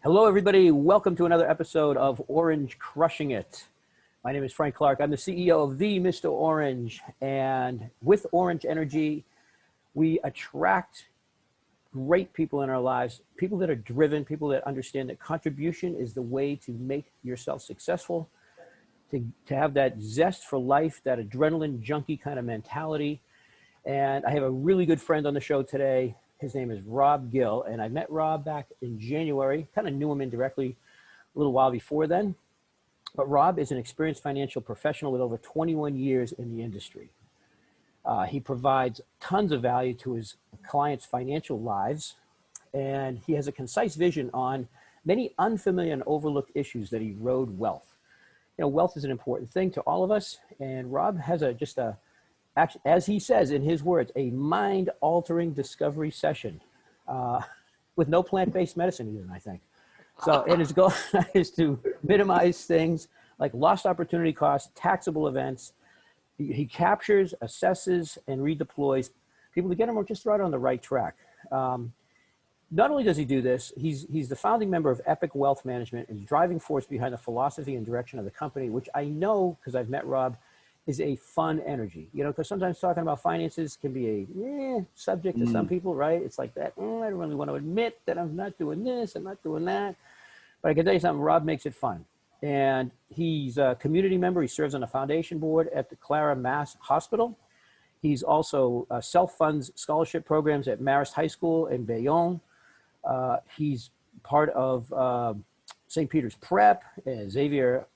Hello, everybody. Welcome to another episode of Orange Crushing It. My name is Frank Clark. I'm the CEO of the Mr. Orange. And with Orange Energy, we attract great people in our lives, people that are driven, people that understand that contribution is the way to make yourself successful, to have that zest for life, that adrenaline junkie kind of mentality. And I have a really good friend on the show today. His name is Rob Gill, and I met Rob back in January, kind of knew him indirectly a little while before then. But Rob is an experienced financial professional with over 21 years in the industry. He provides tons of value to his clients' financial lives, and he has a concise vision on many unfamiliar and overlooked issues that erode wealth. You know, wealth is an important thing to all of us, and Rob has as he says in his words, a mind-altering discovery session with no plant-based medicine even, I think. So, and his goal is to minimize things like lost opportunity costs, taxable events. He captures, assesses, and redeploys people to get them just right on the right track. Not only does he do this, he's the founding member of Epic Wealth Management and driving force behind the philosophy and direction of the company, which I know, because I've met Rob, is a fun energy, you know, because sometimes talking about finances can be a subject to some people, right? It's like that, I don't really want to admit that I'm not doing this, I'm not doing that. But I can tell you something, Rob makes it fun. And he's a community member. He serves on the foundation board at the Clara Mass Hospital. He's also self-funds scholarship programs at Marist High School in Bayonne. He's part of St. Peter's Prep, Xavier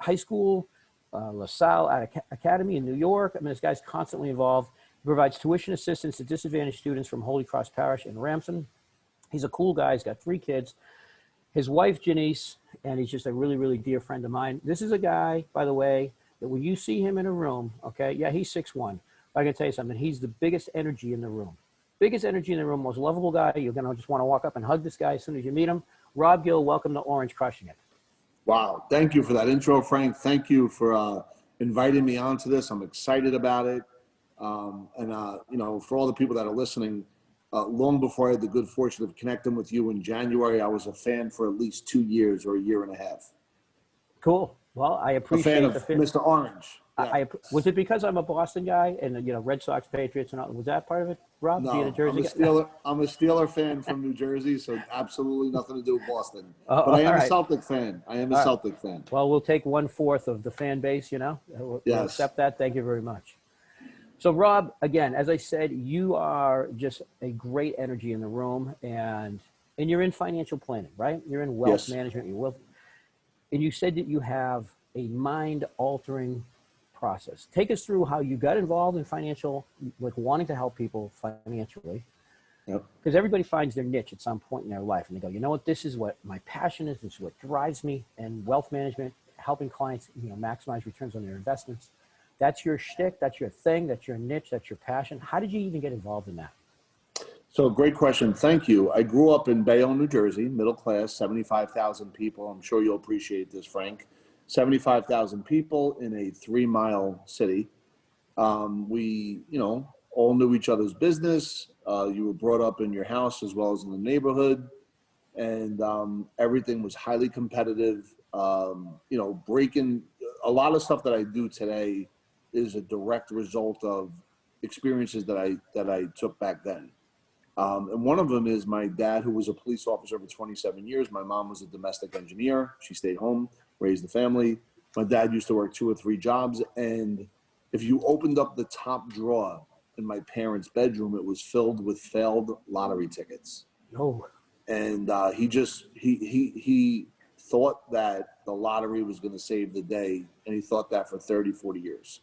High School, LaSalle Academy in New York. I mean, this guy's constantly involved. He provides tuition assistance to disadvantaged students from Holy Cross Parish in Ramsden. He's a cool guy. He's got 3 kids. His wife, Janice, and he's just a really, really dear friend of mine. This is a guy, by the way, that when you see him in a room, okay, yeah, he's 6'1". But I can tell you something. He's the biggest energy in the room. Biggest energy in the room, most lovable guy. You're going to just want to walk up and hug this guy as soon as you meet him. Rob Gill, welcome to Orange Crushing It. Wow. Thank you for that intro, Frank. Thank you for inviting me onto this. I'm excited about it. You know, for all the people that are listening, long before I had the good fortune of connecting with you in January, I was a fan for at least 2 years or a year and a half. Cool. Well, I appreciate a fan of Mr. Orange. Yeah. Was it because I'm a Boston guy and, you know, Red Sox, Patriots, and all? Was that part of it, Rob? No, being a Jersey I'm a Steeler fan from New Jersey, so absolutely nothing to do with Boston. But I am a Celtic fan. Celtic fan. Well, we'll take 1/4 of the fan base, you know. We'll accept that. Thank you very much. So, Rob, again, as I said, you are just a great energy in the room, and you're in financial planning, right? You're in wealth management. And you said that you have a mind-altering process. Take us through how you got involved in financial, like wanting to help people financially. Yep. Because everybody finds their niche at some point in their life, and they go, you know what, this is what my passion is. This is what drives me. And wealth management, helping clients, you know, maximize returns on their investments. That's your shtick. That's your thing. That's your niche. That's your passion. How did you even get involved in that? So great question. Thank you. I grew up in Bayonne, New Jersey, middle class, 75,000 people. I'm sure you'll appreciate this, Frank. 75,000 people in a 3-mile city. We, you know, all knew each other's business. You were brought up in your house as well as in the neighborhood. And everything was highly competitive. You know, breaking a lot of stuff that I do today is a direct result of experiences that I took back then. And one of them is my dad, who was a police officer for 27 years. My mom was a domestic engineer. She stayed home, raised the family. My dad used to work 2 or 3 jobs. And if you opened up the top drawer in my parents' bedroom, it was filled with failed lottery tickets. Oh. And he thought that the lottery was going to save the day. And he thought that for 30, 40 years.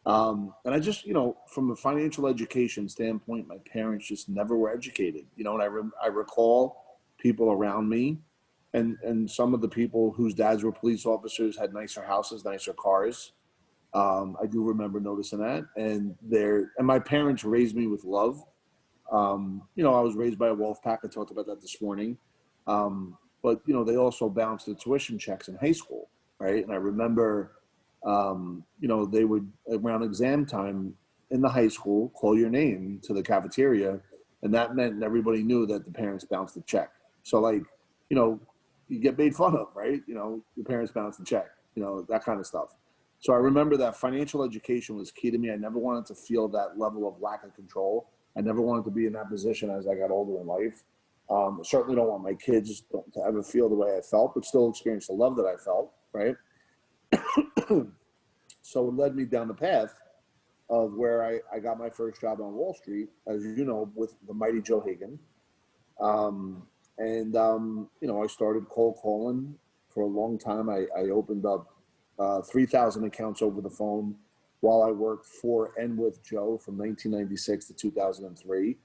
And I just, you know, from a financial education standpoint, my parents just never were educated, you know, and I recall people around me and some of the people whose dads were police officers had nicer houses, nicer cars. I do remember noticing that. And my parents raised me with love. You know, I was raised by a wolf pack. I talked about that this morning. But, you know, they also bounced the tuition checks in high school, right? And I remember, you know, they would, around exam time in the high school, call your name to the cafeteria. And that meant everybody knew that the parents bounced the check. So, like, you know, you get made fun of, right? You know, your parents bounce the check, you know, that kind of stuff. So I remember that financial education was key to me. I never wanted to feel that level of lack of control. I never wanted to be in that position as I got older in life. Certainly don't want my kids to ever feel the way I felt, but still experience the love that I felt, right? So it led me down the path of where I got my first job on Wall Street, as you know, with the mighty Joe Hagan. You know, I started cold calling for a long time. I opened up 3,000 accounts over the phone while I worked for and with Joe from 1996 to 2003.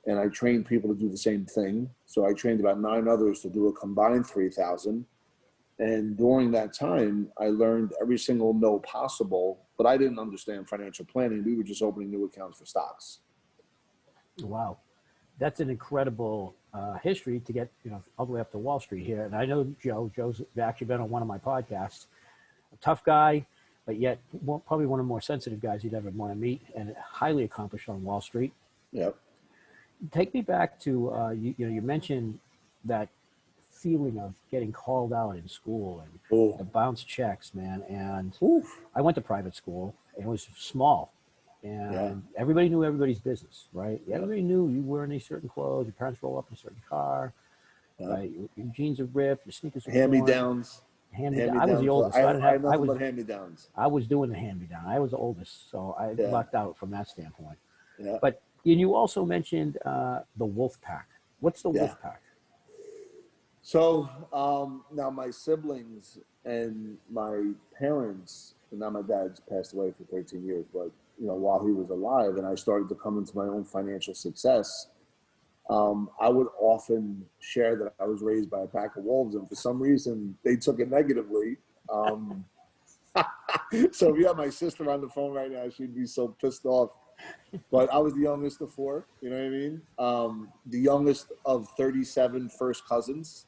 And I trained people to do the same thing. So I trained about 9 others to do a combined 3,000. And during that time, I learned every single no possible, but I didn't understand financial planning. We were just opening new accounts for stocks. Wow. That's an incredible history to get, you know, all the way up to Wall Street here. And I know Joe. Joe's actually been on one of my podcasts. A tough guy, but yet probably one of the more sensitive guys you'd ever want to meet, and highly accomplished on Wall Street. Yep. Take me back to you mentioned that feeling of getting called out in school and the bounce checks, man. And Oof. I went to private school. It was small, and everybody knew everybody's business, right? Everybody knew you were in these certain clothes. Your parents roll up in a certain car. Right? Your jeans are ripped. Your sneakers are hand-me-downs. I was the oldest. So I didn't have. I had nothing but hand-me-downs. I was doing the hand-me-down. I was the oldest, so I lucked out from that standpoint. Yeah. But and you also mentioned the wolf pack. What's the wolf pack? So now my siblings and my parents, and now my dad's passed away for 13 years, but you know, while he was alive and I started to come into my own financial success, I would often share that I was raised by a pack of wolves, and for some reason they took it negatively. So if you have my sister on the phone right now, she'd be so pissed off. But I was the youngest of 4, you know what I mean? The youngest of 37 first cousins.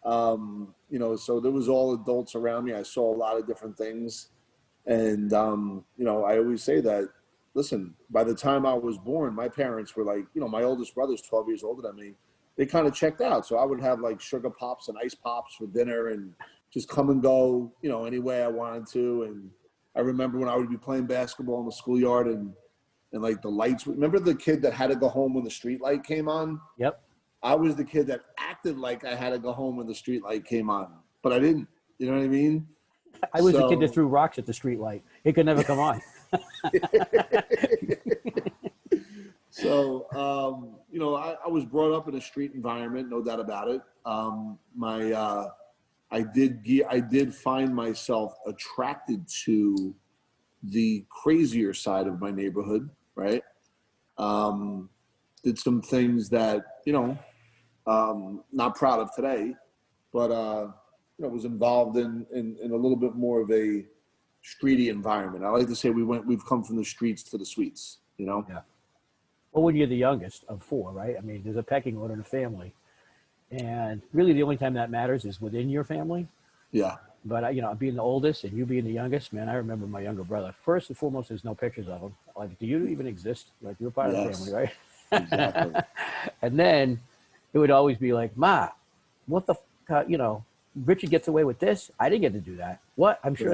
You know, so there was all adults around me. I saw a lot of different things. And, you know, I always say that, listen, by the time I was born, my parents were like, you know, my oldest brother's 12 years older than me. They kind of checked out. So I would have like sugar pops and ice pops for dinner and just come and go, you know, any way I wanted to. And I remember when I would be playing basketball in the schoolyard and like the lights, remember the kid that had to go home when the street light came on? Yep. I was the kid that acted like I had to go home when the street light came on, but I didn't. You know what I mean? I was the kid that threw rocks at the street light. It could never come on. So, you know, I was brought up in a street environment, no doubt about it. I did find myself attracted to the crazier side of my neighborhood, right? Did some things that, you know, not proud of today, but, you know, was involved in a little bit more of a streety environment. I like to say we've come from the streets to the suites, you know? Yeah. Well, when you're the youngest of 4, right? I mean, there's a pecking order in a family. And really the only time that matters is within your family. Yeah. But, you know, being the oldest and you being the youngest, man, I remember my younger brother. First and foremost, there's no pictures of him. Like, do you even exist? Like, you're part of the family, right? Exactly. And then it would always be like, Ma, what the, you know, Richard gets away with this. I didn't get to do that. What? I'm sure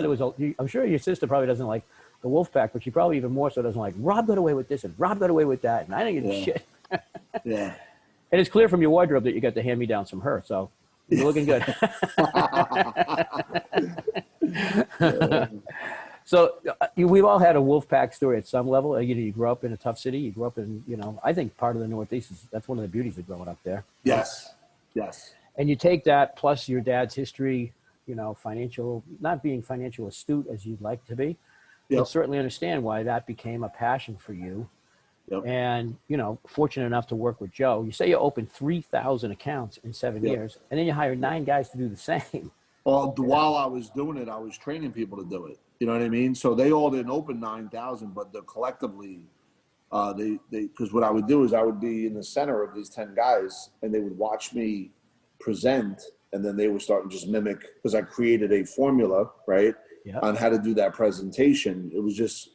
I'm sure your sister probably doesn't like the wolf pack, but she probably even more so doesn't like Rob got away with this and Rob got away with that. And I didn't get shit. Yeah. And it's clear from your wardrobe that you got the hand-me-downs from her. So you're looking good. So we've all had a wolf pack story at some level. You know, you grew up in a tough city. You grew up in, you know, I think part of the Northeast that's one of the beauties of growing up there. Yes. Yes. And you take that plus your dad's history, you know, not being financial astute as you'd like to be, but certainly understand why that became a passion for you. Yep. And, you know, fortunate enough to work with Joe. You say you opened 3,000 accounts in 7 years, and then you hired 9 guys to do the same. Well, while I was doing it, I was training people to do it. You know what I mean? So they all didn't open 9,000, but they're collectively, because what I would do is I would be in the center of these 10 guys, and they would watch me present, and then they would start to just mimic, because I created a formula, right, on how to do that presentation. It was just,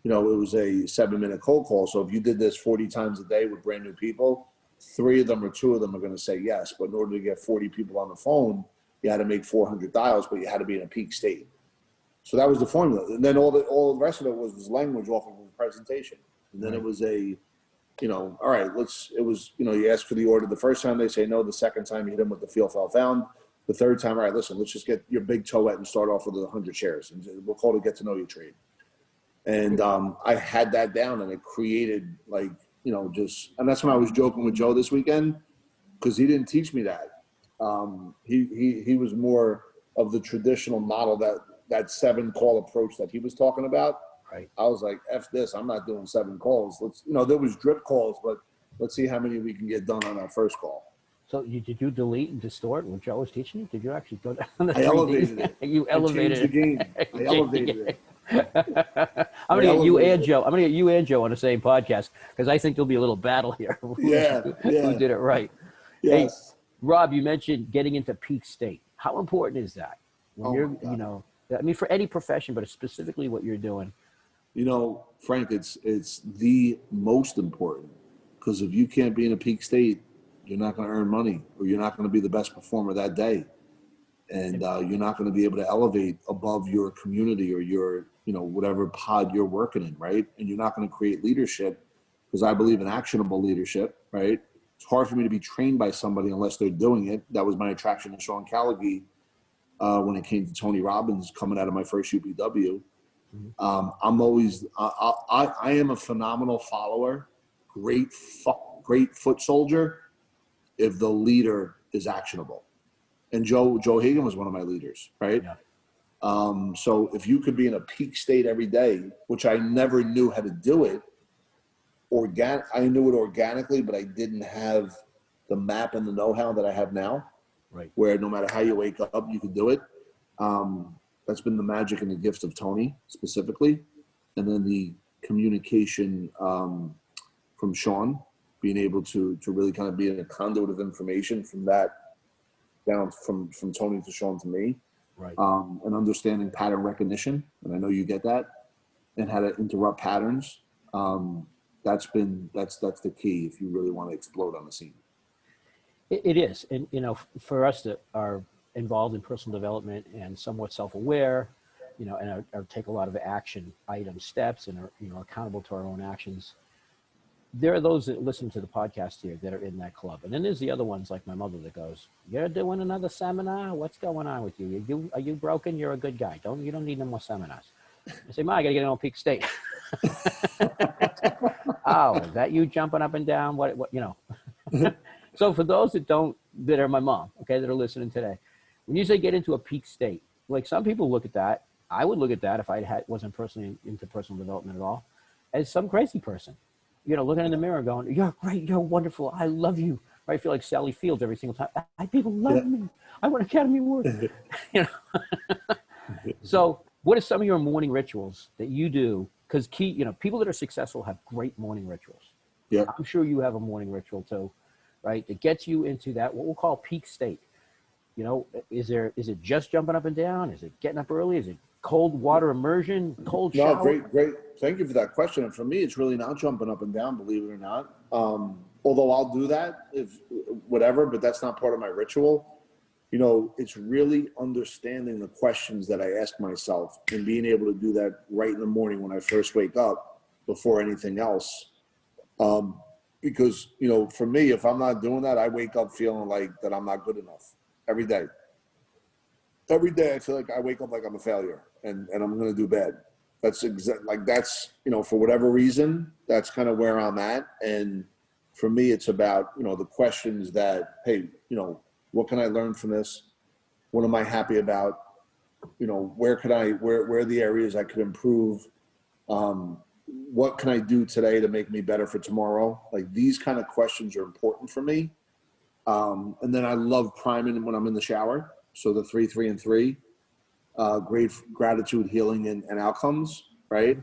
you know, it was a 7-minute cold call. So if you did this 40 times a day with brand new people, 3 of them or 2 of them are going to say yes. But in order to get 40 people on the phone, you had to make 400 dials, but you had to be in a peak state. So that was the formula. And then all the rest of it was language off of a presentation. And then it was all right, you ask for the order the first time, they say no. The second time, you hit them with the feel, felt, found. The third time, all right, listen, let's just get your big toe wet and start off with 100 shares. And we'll call it get to know you trade. And I had that down, and it created and that's when I was joking with Joe this weekend, because he didn't teach me that. He was more of the traditional model, that 7-call approach that he was talking about. Right. I was like, F this, I'm not doing 7 calls. There was drip calls, but let's see how many we can get done on our first call. So did you delete and distort what Joe was teaching you? Did you actually go down the I elevated it. You elevated I changed the game. I elevated it. I'm gonna get you and Joe. I'm gonna get you and Joe on the same podcast, because I think there'll be a little battle here. Who did it right? Yes. Hey, Rob, you mentioned getting into peak state. How important is that when you're, for any profession, but specifically what you're doing? Frank, it's the most important, because if you can't be in a peak state, you're not going to earn money, or you're not going to be the best performer that day. And you're not going to be able to elevate above your community or your, whatever pod you're working in, right? And you're not going to create leadership, because I believe in actionable leadership, right? It's hard for me to be trained by somebody unless they're doing it. That was my attraction to Sean Callaghy when it came to Tony Robbins coming out of my first UPW. I'm always, I am a phenomenal follower, great foot soldier, if the leader is actionable. And Joe Hagan was one of my leaders, right? Yeah. So if you could be in a peak state every day, which I never knew how to do it, I knew it organically, but I didn't have the map and the know-how that I have now, right? Where no matter how you wake up, you can do it. That's been the magic and the gift of Tony specifically. And then the communication from Sean, being able to really kind of be in a conduit of information from that down from Tony to Sean to me. Right. And understanding pattern recognition. And I know you get that, and how to interrupt patterns. That's the key if you really want to explode on the scene. It is. And, for us that are involved in personal development and somewhat self-aware, and are take a lot of action item steps and are, accountable to our own actions. There are those that listen to the podcast here that are in that club. And then there's the other ones like my mother that goes, "You're doing another seminar? What's going on with you? Are you broken? You're a good guy. You don't need no more seminars." I say, "Ma, I got to get in on peak state." Oh, is that you jumping up and down? What So for those that are my mom, okay, that are listening today, when you say get into a peak state, like some people look at that, I would look at that if I wasn't personally into personal development at all, as some crazy person, looking in the mirror going, "You're great, you're wonderful, I love you." Right? I feel like Sally Fields every single time. People love me. I want Academy Award. So what are some of your morning rituals that you do? Because people that are successful have great morning rituals. Yeah. I'm sure you have a morning ritual too, right? That gets you into that, what we'll call peak state. Is it just jumping up and down? Is it getting up early? Is it cold water immersion, cold shower? No, great. Thank you for that question. And for me, it's really not jumping up and down, believe it or not. Although I'll do that but that's not part of my ritual. It's really understanding the questions that I ask myself and being able to do that right in the morning when I first wake up before anything else. Because, for me, if I'm not doing that, I wake up feeling like that I'm not good enough every day. Every day I feel like I wake up like I'm a failure and I'm going to do bad. That's for whatever reason, that's kind of where I'm at. And for me, it's about, the questions that, hey, what can I learn from this? What am I happy about? Where are the areas I could improve? What can I do today to make me better for tomorrow? Like these kind of questions are important for me. And then I love priming when I'm in the shower. So the 3, 3, and 3, great gratitude, healing, and outcomes, right?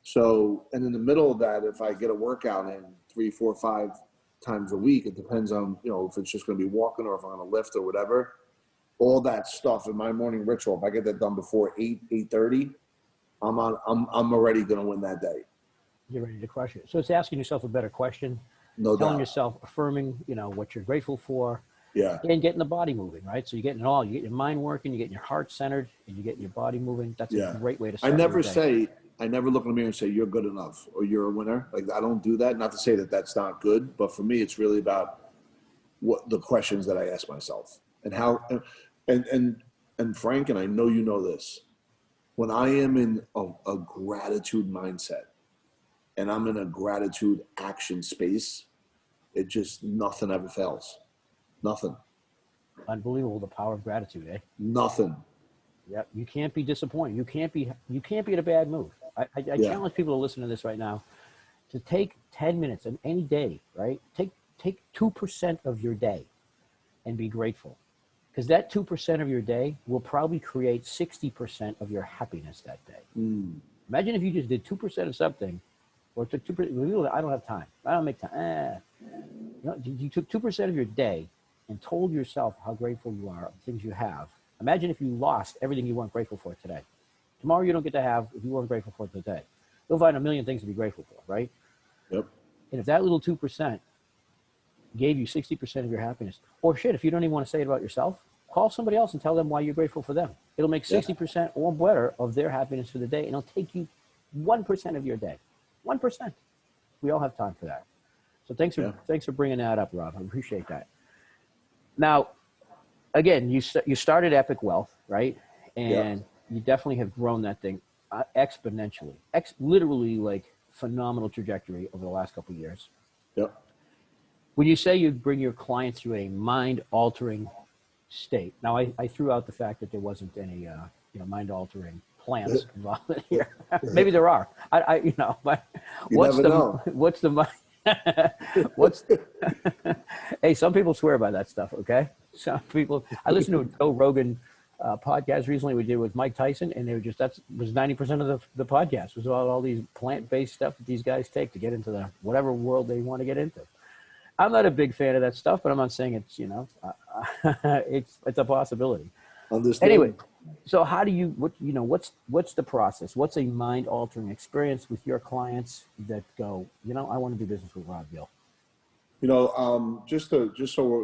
So, and in the middle of that, if I get a workout in 3, 4, 5 times a week, it depends on, if it's just going to be walking or if I'm going to lift or whatever, all that stuff in my morning ritual. If I get that done before 8:30, I'm already going to win that day. You're ready to crush it. So it's asking yourself a better question. No telling doubt. yourself, affirming, what you're grateful for, Yeah. and getting the body moving, right? So you're getting it all. You get your mind working, you're getting your heart centered, and you're getting your body moving. That's a Yeah. great way to I start your never day. say, I never look in the mirror and say, you're good enough or you're a winner. Like, I don't do that. Not to say that that's not good, but for me, it's really about what the questions that I ask myself and how, and Frank, and I know you know this, when I am in a gratitude mindset and I'm in a gratitude action space, it just, nothing ever fails. Nothing. Unbelievable, the power of gratitude, eh? Nothing. Yep. You can't be disappointed. You can't be in a bad mood. I Yeah. challenge people to listen to this right now to take 10 minutes in any day, right? Take 2% of your day and be grateful. Because that 2% of your day will probably create 60% of your happiness that day. Imagine if you just did 2% of something, or took 2%. I don't have time. I don't make time. You took 2% of your day and told yourself how grateful you are of things you have. Imagine if you lost everything you weren't grateful for today. Tomorrow you don't get to have if you weren't grateful for today. You'll find a million things to be grateful for, right? Yep. And if that little 2% gave you 60% of your happiness, or shit, if you don't even want to say it about yourself, call somebody else and tell them why you're grateful for them. It'll make Yeah. 60% or better of their happiness for the day, and it'll take you 1% of your day. 1%. We all have time for that. So thanks for bringing that up, Rob. I appreciate that. Now, again, you started Epic Wealth, right? Yeah. And you definitely have grown that thing exponentially, literally like phenomenal trajectory over the last couple of years. Yep. When you say you bring your clients through a mind-altering state, now I threw out the fact that there wasn't any mind-altering plants involved in here. Maybe there are. But You never know. what's the what's hey, some people swear by that stuff. Okay, some people. I listened to a Joe Rogan podcast recently we did with Mike Tyson, and they were that was 90% of the podcast was all these plant-based stuff that these guys take to get into the whatever world they want to get into. I'm not a big fan of that stuff, but I'm not saying it's it's a possibility. Understood. Anyway, so how do you what's the process? What's a mind-altering experience with your clients that go, I want to do business with Rob Gill?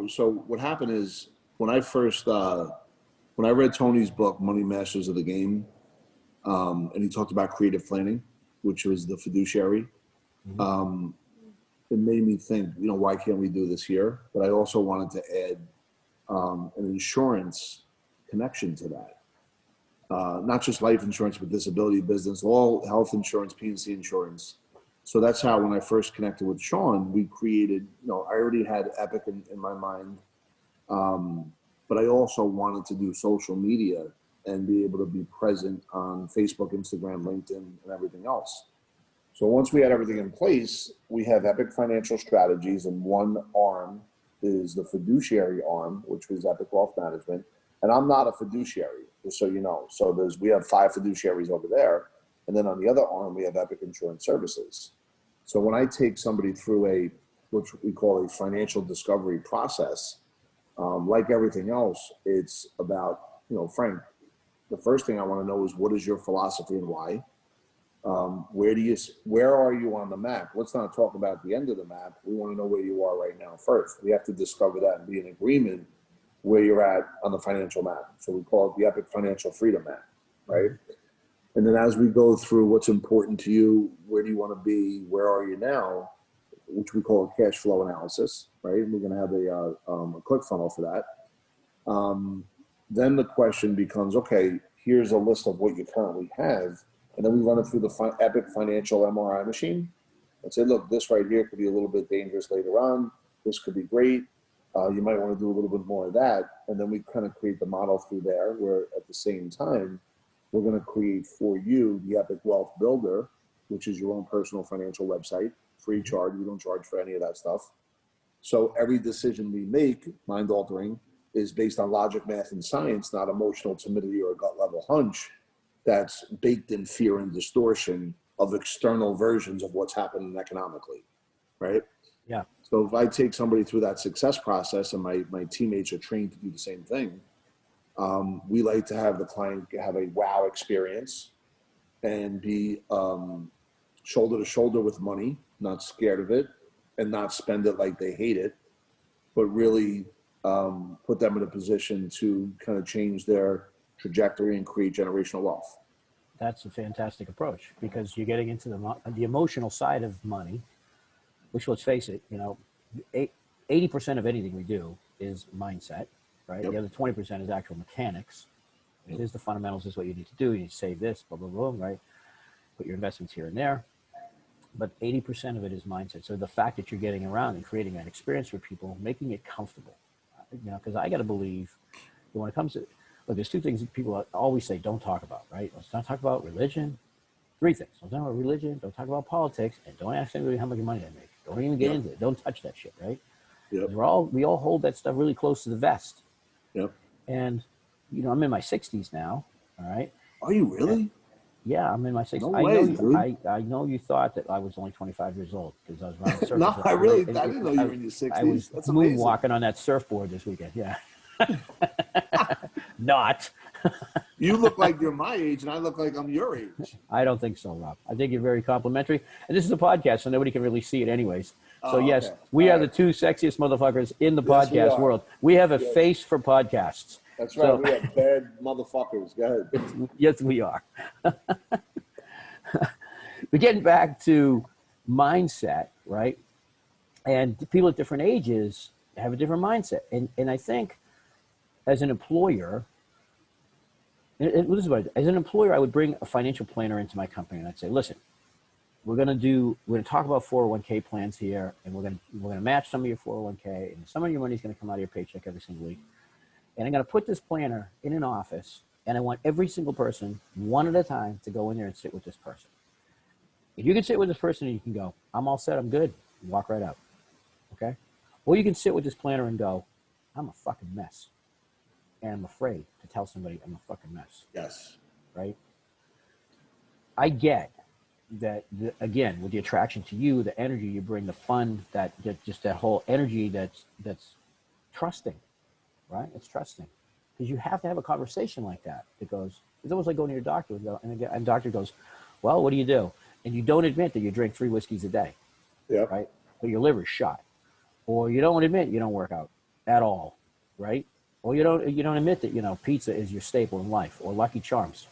So what happened is when I first when I read Tony's book Money Masters of the Game, and he talked about creative planning, which was the fiduciary. Mm-hmm. It made me think, why can't we do this here? But I also wanted to add an insurance connection to that. Not just life insurance, but disability, business, all health insurance, P&C insurance. So that's how, when I first connected with Sean, we created, I already had Epic in my mind. But I also wanted to do social media and be able to be present on Facebook, Instagram, LinkedIn, and everything else. So once we had everything in place, we have Epic Financial Strategies, and one arm is the fiduciary arm, which was Epic Wealth Management. And I'm not a fiduciary, just so you know. So we have 5 fiduciaries over there. And then on the other arm, we have Epic Insurance Services. So when I take somebody through which we call a financial discovery process, like everything else, it's about, Frank, the first thing I want to know is, what is your philosophy and why? Where are you on the map? Let's not talk about the end of the map. We want to know where you are right now first. We have to discover that and be in agreement where you're at on the financial map. So we call it the Epic Financial Freedom Map, right? And then as we go through what's important to you, where do you want to be, where are you now, which we call a cash flow analysis, right? And we're going to have a click funnel for that. Then the question becomes, okay, here's a list of what you currently have. And then we run it through the Epic Financial MRI machine and say, look, this right here could be a little bit dangerous later on. This could be great. You might want to do a little bit more of that. And then we kind of create the model through there, where at the same time, we're going to create for you the Epic Wealth Builder, which is your own personal financial website, free charge. We don't charge for any of that stuff. So every decision we make, mind altering, is based on logic, math, and science, not emotional timidity or a gut level hunch that's baked in fear and distortion of external versions of what's happening economically, right? Yeah. So if I take somebody through that success process, and my teammates are trained to do the same thing, we like to have the client have a wow experience and be shoulder to shoulder with money, not scared of it, and not spend it like they hate it, but really put them in a position to kind of change their trajectory and create generational wealth. That's a fantastic approach, because you're getting into the emotional side of money, which, let's face it, 80% of anything we do is mindset, right? Yep. The other 20% is actual mechanics. It is the fundamentals. This is what you need to do. You need to save this, blah, blah, blah, right? Put your investments here and there. But 80% of it is mindset. So the fact that you're getting around and creating that experience for people, making it comfortable, because I got to believe that when it comes to, look, there's two things that people always say, don't talk about, right? Let's not talk about religion. Three things. Don't talk about religion. Don't talk about politics. And don't ask anybody how much money they make. Don't even get into it. Don't touch that shit, right? Yep. We all hold that stuff really close to the vest. Yep. And, I'm in my 60s now, all right? Are you really? And, yeah, I'm in my 60s. No way, dude. I know you thought that I was only 25 years old, because I was running circles. No, I didn't know you were in your 60s. I was That's amazing. moonwalking on that surfboard this weekend, yeah. Not. You look like you're my age, and I look like I'm your age. I don't think so, Rob. I think you're very complimentary. And this is a podcast, so nobody can really see it anyways. So, yes, okay. we All are right. the two sexiest motherfuckers in the Yes, we podcast are. world. We have a Yes. face for podcasts. That's right. So- We are bad motherfuckers. Go ahead. Yes, we are. But getting back to mindset, right? And people at different ages have a different mindset. And I think as an employer, this is what I do. As an employer, I would bring a financial planner into my company, and I'd say, listen, we're going to talk about 401k plans here, and we're going to match some of your 401k, and some of your money is going to come out of your paycheck every single week. And I'm going to put this planner in an office, and I want every single person, one at a time, to go in there and sit with this person. If you can sit with this person and you can go, I'm all set, I'm good, and walk right out, okay? Or you can sit with this planner and go, I'm a fucking mess, and I'm afraid to tell somebody I'm a fucking mess. Yes. Right? I get that, again, with the attraction to you, the energy you bring, the fun, that just that whole energy that's trusting, right? It's trusting. Because you have to have a conversation like that. It's almost like going to your doctor and the doctor goes, well, what do you do? And you don't admit that you drink 3 whiskeys a day, Yep. right? But your liver's shot. Or you don't admit you don't work out at all, right? Or you don't admit that, pizza is your staple in life, or Lucky Charms,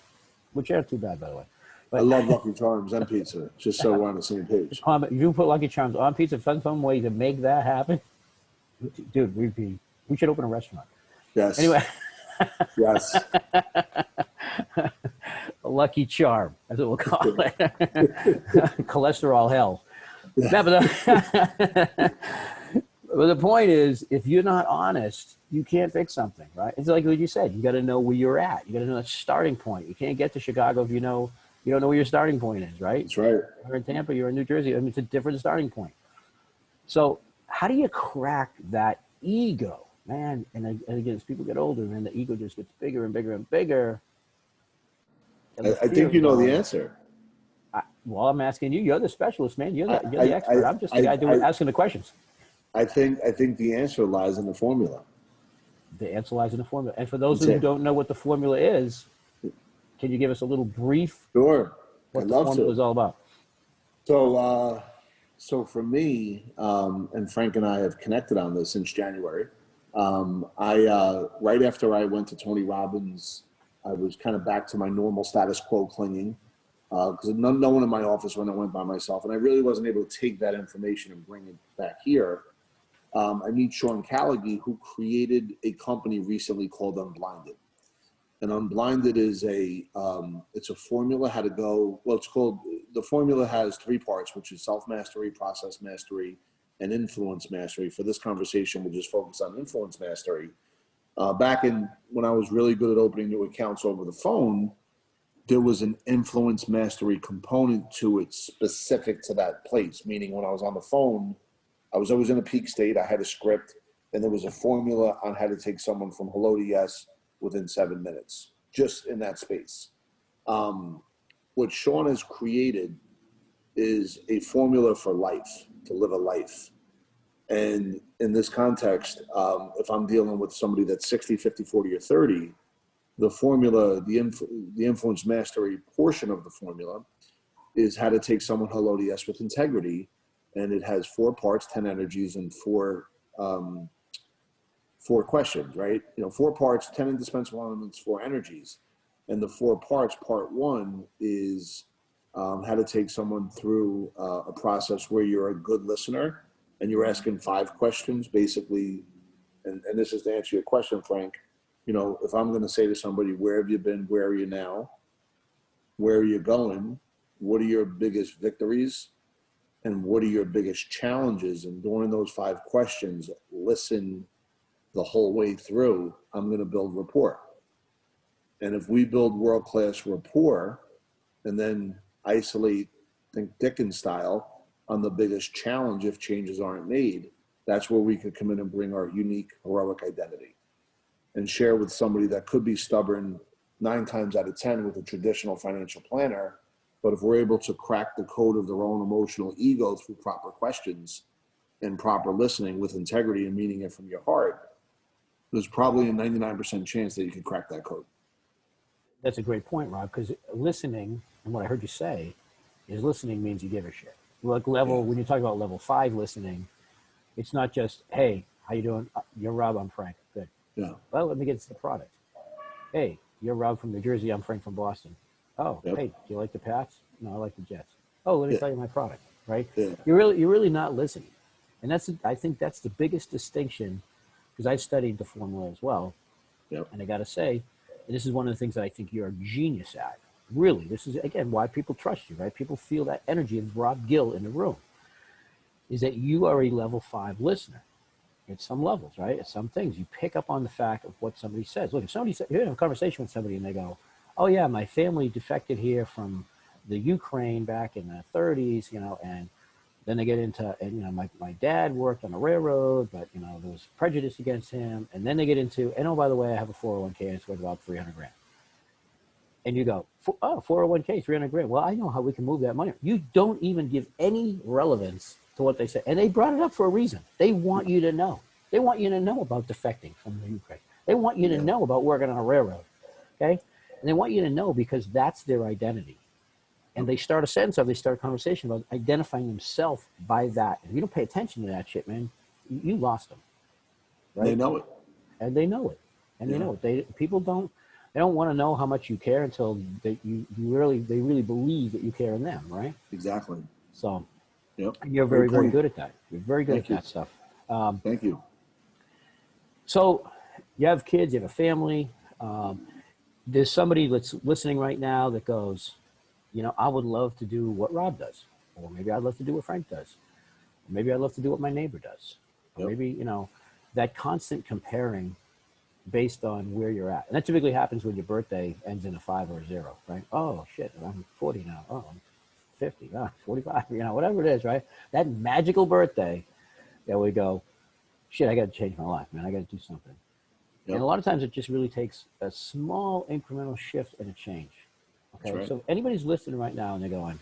which aren't too bad, by the way. But I love Lucky Charms and pizza, just so we're on the same page. if you put Lucky Charms on pizza, find some way to make that happen, dude, we should open a restaurant. Yes. Anyway. Yes. A Lucky Charm, that's what we'll call it. Cholesterol hell. Yeah. But the point is, if you're not honest, you can't fix something, right? It's like what you said. You got to know where you're at. You got to know that starting point. You can't get to Chicago if you don't know where your starting point is, right? That's right. You're in Tampa, you're in New Jersey. I mean, it's a different starting point. So how do you crack that ego, man? And again, as people get older, man, the ego just gets bigger and bigger and bigger. And I think you know the answer. Well, I'm asking you. You're the specialist, man. You're the expert. I'm just the guy asking the questions. I think the answer lies in the formula. The answer lies in the formula. And for those who don't know what the formula is, can you give us a little brief? Sure. What the formula is all about? So for me, and Frank and I have connected on this since January. Right after I went to Tony Robbins, I was kind of back to my normal status quo clinging, because no one in my office when I went by myself, and I really wasn't able to take that information and bring it back here. I meet Sean Callaghy, who created a company recently called Unblinded. And Unblinded is it's a formula how to go, the formula has 3 parts, which is self-mastery, process mastery, and influence mastery. For this conversation, we'll just focus on influence mastery. Back when I was really good at opening new accounts over the phone, there was an influence mastery component to it specific to that place. Meaning when I was on the phone, I was always in a peak state. I had a script, and there was a formula on how to take someone from hello to yes within 7 minutes, just in that space. What Sean has created is a formula for life, to live a life. And in this context, if I'm dealing with somebody that's 60, 50, 40, or 30, the formula, the influence mastery portion of the formula is how to take someone hello to yes with integrity and it has 4 parts, 10 energies, and 4 questions, right? 4 parts, 10 indispensable elements, 4 energies. And the 4 parts, part 1 is how to take someone through a process where you're a good listener and you're asking 5 questions, basically. And this is to answer your question, Frank. If I'm going to say to somebody, where have you been? Where are you now? Where are you going? What are your biggest victories? And what are your biggest challenges? And during those 5 questions, listen the whole way through. I'm going to build rapport. And if we build world-class rapport and then isolate, think Dickens style, on the biggest challenge if changes aren't made, that's where we could come in and bring our unique, heroic identity and share with somebody that could be stubborn 9 times out of 10 with a traditional financial planner. But if we're able to crack the code of their own emotional ego through proper questions and proper listening with integrity and meaning it from your heart, there's probably a 99% chance that you can crack that code. That's a great point, Rob, because listening, and what I heard you say, is listening means you give a shit. Like when you talk about level 5 listening, it's not just, hey, how you doing? You're Rob, I'm Frank. Good. Yeah. Well, let me get to the product. Hey, you're Rob from New Jersey, I'm Frank from Boston. Oh, Yep. Hey, do you like the Pats? No, I like the Jets. Oh, let me tell you my product, right? Yeah. You're really not listening. And I think that's the biggest distinction, because I've studied the formula as well. Yep. And I got to say, and this is one of the things that I think you're a genius at. Really, this is, again, why people trust you, right? People feel that energy of Rob Gill in the room, is that you are a level 5 listener at some levels, right? At some things, you pick up on the fact of what somebody says. Look, if somebody says, you're in a conversation with somebody and they go, oh yeah, my family defected here from the Ukraine back in the 30s, and then they get into, and my dad worked on a railroad, but there was prejudice against him. And then they get into, and oh, by the way, I have a 401k and it's worth about 300 grand. And you go, oh, 401k, 300 grand. Well, I know how we can move that money. You don't even give any relevance to what they said. And they brought it up for a reason. They want you to know. They want you to know about defecting from the Ukraine. They want you to know about working on a railroad. Okay? And they want you to know because that's their identity. And they start a conversation about identifying themselves by that. If you don't pay attention to that shit, man, you lost them. Right? They know it. And they know it. And they know it. People don't want to know how much you care until they really believe that you care in them, right? Exactly. So yep. You're very good at that. You're very good at that stuff. Thank you. So you have kids, you have a family. There's somebody that's listening right now that goes, I would love to do what Rob does, or maybe I'd love to do what Frank does, or maybe I'd love to do what my neighbor does, or maybe, that constant comparing based on where you're at. And that typically happens when your birthday ends in a 5 or a 0, right? Oh shit, I'm 40 now. Oh, I'm 50, 45, whatever it is, right? That magical birthday that we go, shit, I got to change my life, man. I got to do something. Yep. And a lot of times it just really takes a small incremental shift and a change. Okay. Right. So if anybody's listening right now and they're going,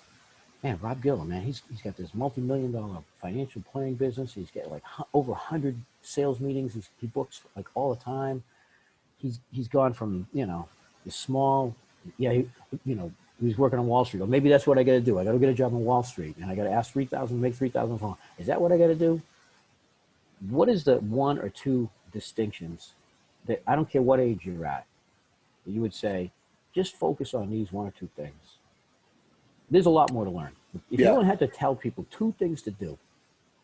man, Rob Gill, man, he's got this multi-million-dollar financial planning business. He's got like over 100 sales meetings. He books like all the time. He's gone from, the small, he was working on Wall Street. Or maybe that's what I got to do. I got to get a job on Wall Street and I got to ask 3,000 to make 3,000 phone. Is that what I got to do? What is the 1 or 2 distinctions that, I don't care what age you're at, that you would say, just focus on these 1 or 2 things? There's a lot more to learn. If you don't have to tell people 2 things to do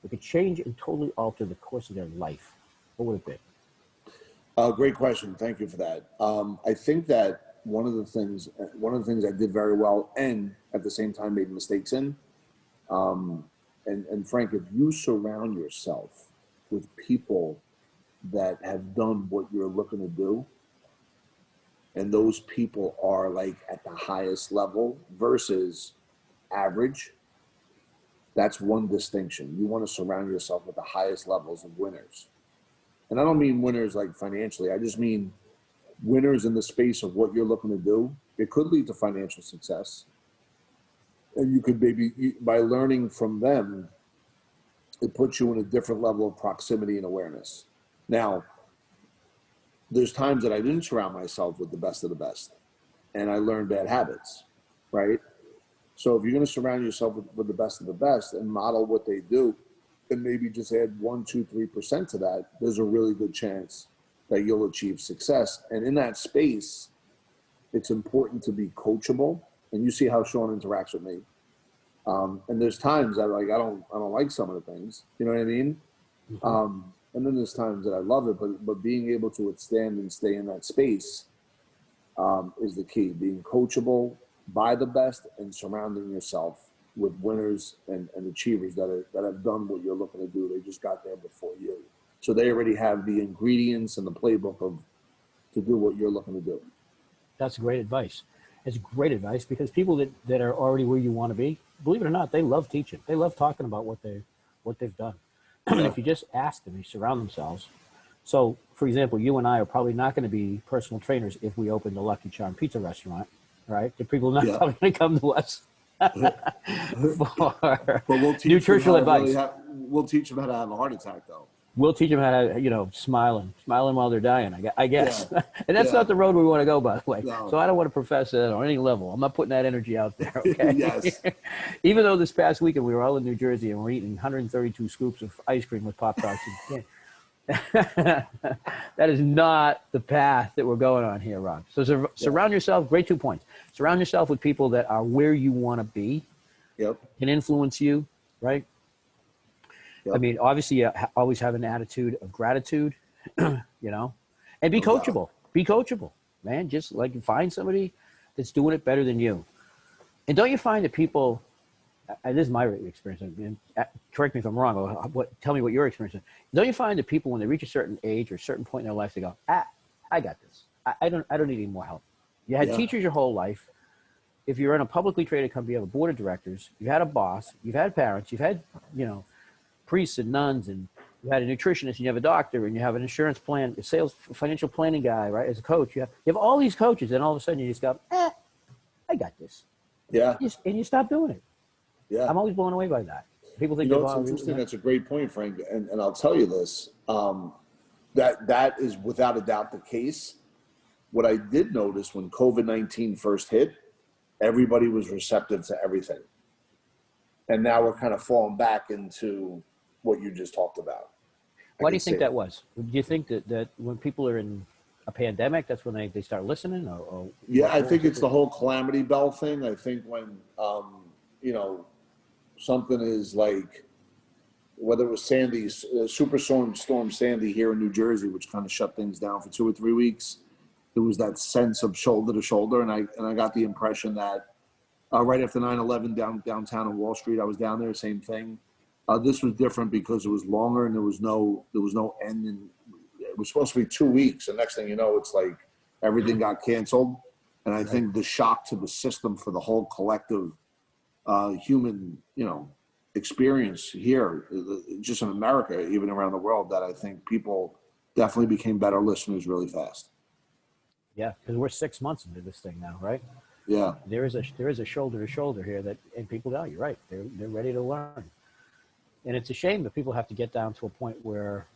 that could change and totally alter the course of their life, what would it be? Great question. Thank you for that. I think that one of the things I did very well and at the same time made mistakes in, and Frank, if you surround yourself with people that have done what you're looking to do, and those people are like at the highest level versus average, that's one distinction. You want to surround yourself with the highest levels of winners. And I don't mean winners like financially. I just mean winners in the space of what you're looking to do. It could lead to financial success. And you could by learning from them, it puts you in a different level of proximity and awareness. Now, there's times that I didn't surround myself with the best of the best. And I learned bad habits, right? So if you're going to surround yourself with the best of the best and model what they do, and maybe just add 1, 2, 3% to that, there's a really good chance that you'll achieve success. And in that space, it's important to be coachable. And you see how Sean interacts with me. And there's times that I don't like some of the things, you know what I mean? And then there's times that I love it, but being able to withstand and stay in that space is the key. Being coachable by the best and surrounding yourself with winners and achievers that have done what you're looking to do. They just got there before you. So they already have the ingredients and the playbook to do what you're looking to do. That's great advice. It's great advice because people that are already where you want to be, believe it or not, they love teaching. They love talking about what they've done. Yeah. If you just ask them, you surround themselves. So, for example, you and I are probably not going to be personal trainers if we open the Lucky Charm pizza restaurant, right? The people are not probably going to come to us for we'll teach nutritional advice. We'll teach them how to have a heart attack, though. We'll teach them how to, smiling while they're dying, I guess. Yeah. And that's not the road we want to go, by the way. No. So I don't want to profess that on any level. I'm not putting that energy out there, okay? Yes. Even though this past weekend we were all in New Jersey and we're eating 132 scoops of ice cream with Pop-Tarts. That is not the path that we're going on here, Rob. So surround yourself, great 2 points. Surround yourself with people that are where you want to be, can influence you, right? Yep. I mean, obviously, you always have an attitude of gratitude, and be coachable. Be coachable, man. Just like find somebody that's doing it better than you. And don't you find that people, this is my experience, and correct me if I'm wrong, or tell me what your experience is. Don't you find that people, when they reach a certain age or a certain point in their life, they go, I got this. I don't need any more help. You had teachers your whole life. If you're in a publicly traded company, you have a board of directors, you've had a boss, you've had parents, you've had, priests and nuns, and you had a nutritionist, and you have a doctor, and you have an insurance plan, a sales, financial planning guy, right? As a coach, you have all these coaches, and all of a sudden you just go, I got this. Yeah. And you stop doing it. Yeah. I'm always blown away by that. People think it's interesting. That's a great point, Frank. And I'll tell you this, that is without a doubt the case. What I did notice when COVID-19 first hit, everybody was receptive to everything. And now we're kind of falling back into what you just talked about. Why do you think that was? Do you think that when people are in a pandemic, that's when they start listening? Or yeah, I think it's the whole calamity bell thing. I think when, something is like, whether it was Sandy, Superstorm Sandy here in New Jersey, which kind of shut things down for 2 or 3 weeks, there was that sense of shoulder to shoulder. And I got the impression that right after 9/11 downtown on Wall Street, I was down there, same thing. This was different because it was longer and there was no end. And it was supposed to be 2 weeks. And next thing you know, it's like everything got canceled. And I think the shock to the system for the whole collective human, experience here, just in America, even around the world, that I think people definitely became better listeners really fast. Yeah, because we're 6 months into this thing now, right? Yeah. There is a shoulder to shoulder here and people know you're right. They're ready to learn. And it's a shame that people have to get down to a point where,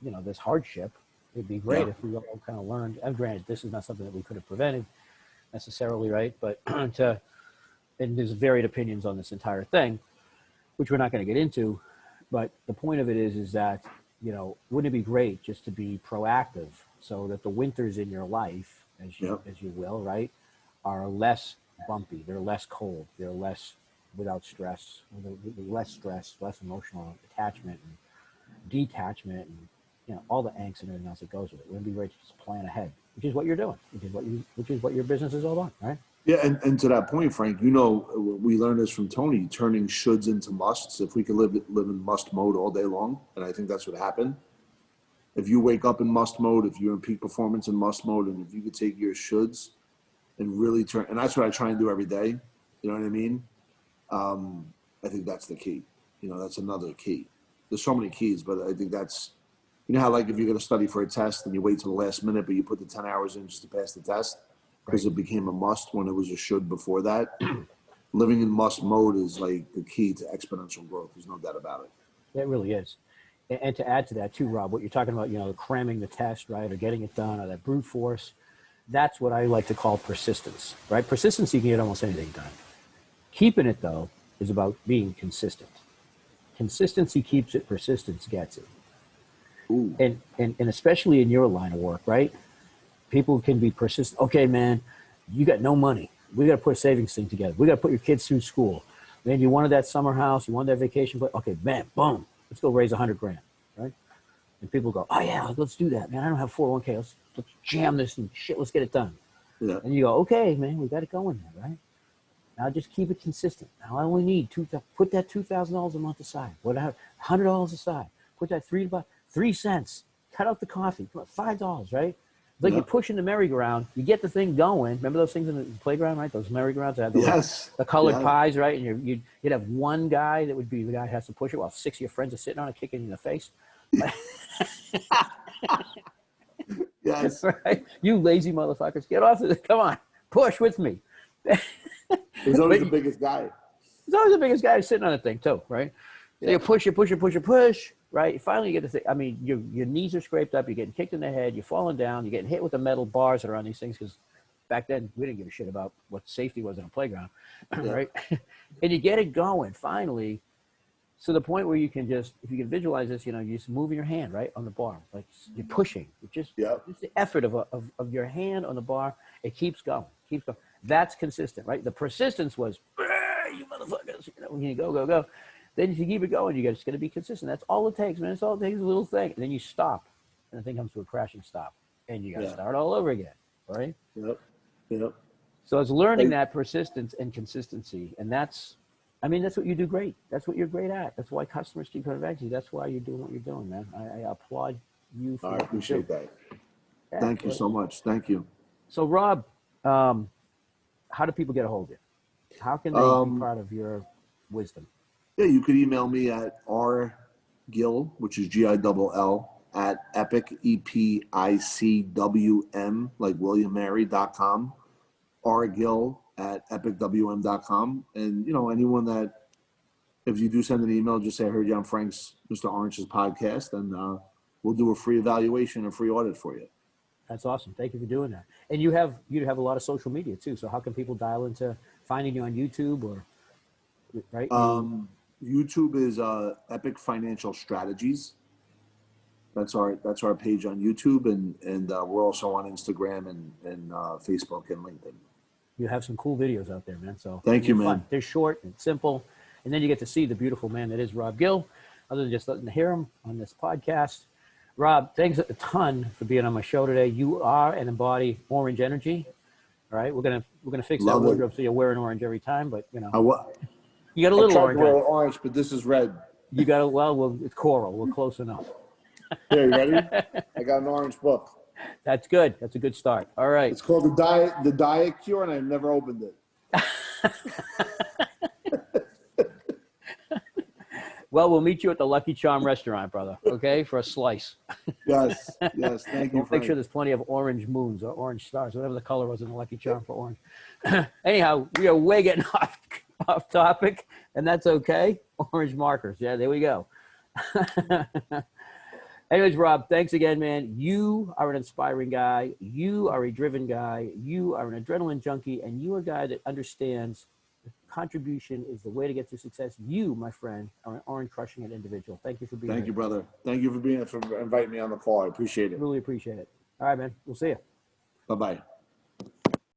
this hardship. It'd be great if we all kind of learned. And granted, this is not something that we could have prevented necessarily, right? But and there's varied opinions on this entire thing, which we're not going to get into. But the point of it is that, wouldn't it be great just to be proactive so that the winters in your life, as you will, right, are less bumpy. They're less cold. They're less without stress, less emotional attachment and detachment, and all the angst and everything else that goes with it. Wouldn't it be great to just plan ahead, which is what you're doing, which is what your business is all about, right? Yeah, and to that point, Frank, we learned this from Tony, turning shoulds into musts. If we could live in must mode all day long, and I think that's what happened. If you wake up in must mode, if you're in peak performance in must mode, and if you could take your shoulds and really turn, and that's what I try and do every day. You know what I mean? I think that's the key. That's another key. There's so many keys, but I think that's, how like if you're going to study for a test and you wait till the last minute, but you put the 10 hours in just to pass the test because it became a must when it was a should before that. Living in must mode is like the key to exponential growth. There's no doubt about it. It really is. And to add to that too, Rob, what you're talking about, cramming the test, right, or getting it done, or that brute force, that's what I like to call persistence, right? Persistence, you can get almost anything done. Keeping it, though, is about being consistent. Consistency keeps it, persistence gets it. Ooh. And especially in your line of work, right? People can be persistent. Okay, man, you got no money. We got to put a savings thing together. We got to put your kids through school. Man, you wanted that summer house, you wanted that vacation place. Okay, man, boom, let's go raise 100 grand, right? And people go, oh yeah, let's do that, man. I don't have 401k. Let's jam this and shit. Let's get it done. Yeah. And you go, okay, man, we got it going there, right? Now just keep it consistent. Now I only need put that $2,000 a month aside. Whatever, $100 aside. Put that 3 cents. Cut out the coffee. $5, right? It's like you're pushing the merry-go-round. You get the thing going. Remember those things in the playground, right? Those merry-go-rounds that had the colored pies, right? And you'd have one guy that would be the guy who has to push it while 6 of your friends are sitting on it, kicking you in the face. Yes. Right? You lazy motherfuckers, get off of it. Come on, push with me. He's always the biggest guy. He's always the biggest guy sitting on the thing too, right? Yeah. You push, right? Finally, you get the thing. I mean, your knees are scraped up. You're getting kicked in the head. You're falling down. You're getting hit with the metal bars that are on these things because back then we didn't give a shit about what safety was in a playground, right? And you get it going finally. To the point where you can just, if you can visualize this, you just moving your hand right on the bar, like you're pushing. Just the effort of your hand on the bar. It keeps going. That's consistent, right? The persistence was, you motherfuckers, when you go. Then if you keep it going, you're just going to be consistent. That's all it takes, man. It's all it takes, a little thing. And then you stop, and the thing comes to a crashing stop, and you got to start all over again, right? Yep. So it's learning that persistence and consistency, and that's what you do great. That's what you're great at. That's why customers keep coming back to you. That's why you're doing what you're doing, man. I applaud you for I appreciate that. Yeah, Thank you so much. Thank you. So, Rob, how do people get a hold of you? How can they be part of your wisdom? Yeah, you could email me at rgill, which is GILL, at epic, EPICWM, like WilliamMary.com, rgill at epicwm.com. And, anyone that, if you do send an email, just say, I heard you on Frank's, Mr. Orange's podcast, and we'll do a free evaluation, a free audit for you. That's awesome. Thank you for doing that. And you have a lot of social media too. So how can people dial into finding you on YouTube or, right? YouTube is Epic Financial Strategies. That's our page on YouTube, and we're also on Instagram and Facebook and LinkedIn. You have some cool videos out there, man. So thank you, man. Fun. They're short and simple, and then you get to see the beautiful man that is Rob Gill. Other than just letting to hear him on this podcast, Rob, thanks a ton for being on my show today. You are and embody orange energy. All right, we're gonna fix that wardrobe so you're wearing orange every time, but you got a little orange. I tried to wear orange, but this is red. You got well, it's coral. We're close enough. Here, you ready? I got an orange book. That's good. That's a good start. All right. It's called the Diet Cure, and I've never opened it. Well, we'll meet you at the Lucky Charm restaurant, brother, okay, for a slice. Yes. Thank you, We'll make sure there's plenty of orange moons or orange stars, whatever the color was in the Lucky Charm for orange. Anyhow, we are way getting off topic, and that's okay. Orange markers. Yeah, there we go. Anyways, Rob, thanks again, man. You are an inspiring guy. You are a driven guy. You are an adrenaline junkie, and you are a guy that understands contribution is the way to get to success. You, my friend, are an orange crushing it individual. Thank you for being here. Thank you, brother. Thank you for inviting me on the call. I appreciate it. Really appreciate it. All right, man. We'll see you. Bye-bye.